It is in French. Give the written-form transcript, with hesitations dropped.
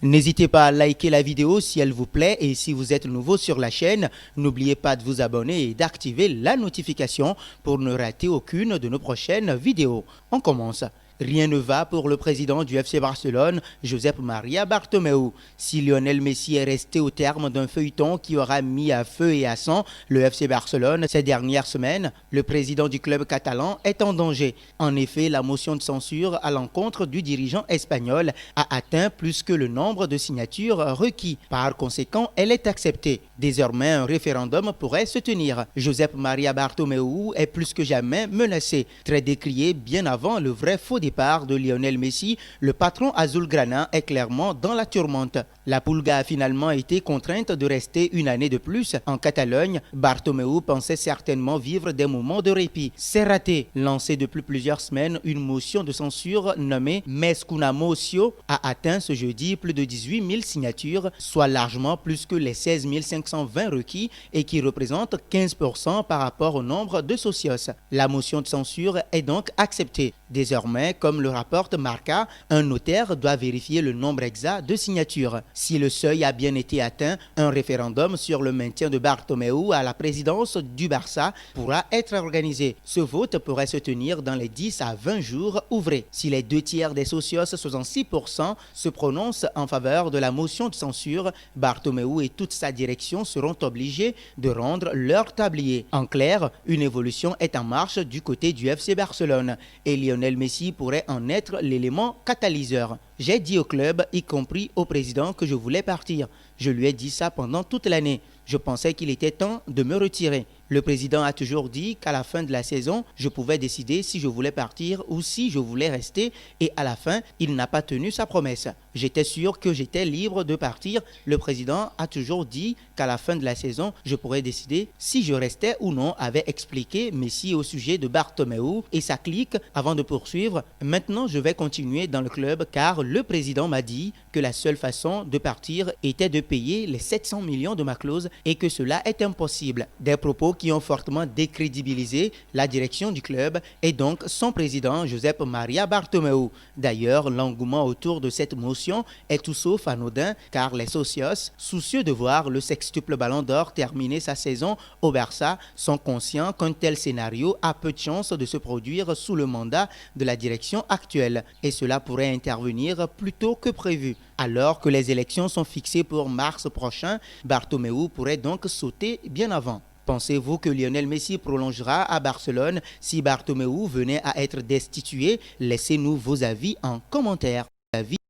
N'hésitez pas à liker la vidéo si elle vous plaît et si vous êtes nouveau sur la chaîne, n'oubliez pas de vous abonner et d'activer la notification pour ne rater aucune de nos prochaines vidéos. On commence. Rien ne va pour le président du FC Barcelone, Josep Maria Bartomeu. Si Lionel Messi est resté au terme d'un feuilleton qui aura mis à feu et à sang le FC Barcelone ces dernières semaines, le président du club catalan est en danger. En effet, la motion de censure à l'encontre du dirigeant espagnol a atteint plus que le nombre de signatures requis. Par conséquent, elle est acceptée. Désormais, un référendum pourrait se tenir. Josep Maria Bartomeu est plus que jamais menacé, très décrié bien avant le vrai faux départ de Lionel Messi, le patron azulgrana est clairement dans la tourmente. La Pulga a finalement été contrainte de rester une année de plus en Catalogne. Bartomeu pensait certainement vivre des moments de répit. C'est raté. Lancée depuis plusieurs semaines, une motion de censure nommée Mescuna Moció a atteint ce jeudi plus de 18 000 signatures, soit largement plus que les 16 520 requis et qui représente 15% par rapport au nombre de socios. La motion de censure est donc acceptée. Désormais, comme le rapporte Marca, un notaire doit vérifier le nombre exact de signatures. Si le seuil a bien été atteint, un référendum sur le maintien de Bartomeu à la présidence du Barça pourra être organisé. Ce vote pourrait se tenir dans les 10 à 20 jours ouvrés. Si les 2/3 des socios, 66%, se prononcent en faveur de la motion de censure, Bartomeu et toute sa direction seront obligés de rendre leur tablier. En clair, une évolution est en marche du côté du FC Barcelone et Lionel Messi pourrait en être l'élément catalyseur. J'ai dit au club, y compris au président, que je voulais partir. Je lui ai dit ça pendant toute l'année. Je pensais qu'il était temps de me retirer. Le président a toujours dit qu'à la fin de la saison, je pouvais décider si je voulais partir ou si je voulais rester et à la fin, il n'a pas tenu sa promesse. J'étais sûr que j'étais libre de partir. Le président a toujours dit qu'à la fin de la saison, je pourrais décider si je restais ou non, avait expliqué Messi au sujet de Bartomeu et sa clique avant de poursuivre. Maintenant, je vais continuer dans le club car le président m'a dit que la seule façon de partir était de payer les 700 millions de ma clause et que cela est impossible. Des propos qui ont fortement décrédibilisé la direction du club et donc son président Josep Maria Bartomeu. D'ailleurs, l'engouement autour de cette motion est tout sauf anodin car les socios, soucieux de voir le sextuple ballon d'or terminer sa saison au Barça, sont conscients qu'un tel scénario a peu de chances de se produire sous le mandat de la direction actuelle et cela pourrait intervenir plus tôt que prévu. Alors que les élections sont fixées pour mars prochain, Bartomeu pourrait donc sauter bien avant. Pensez-vous que Lionel Messi prolongera à Barcelone si Bartomeu venait à être destitué? Laissez-nous vos avis en commentaire.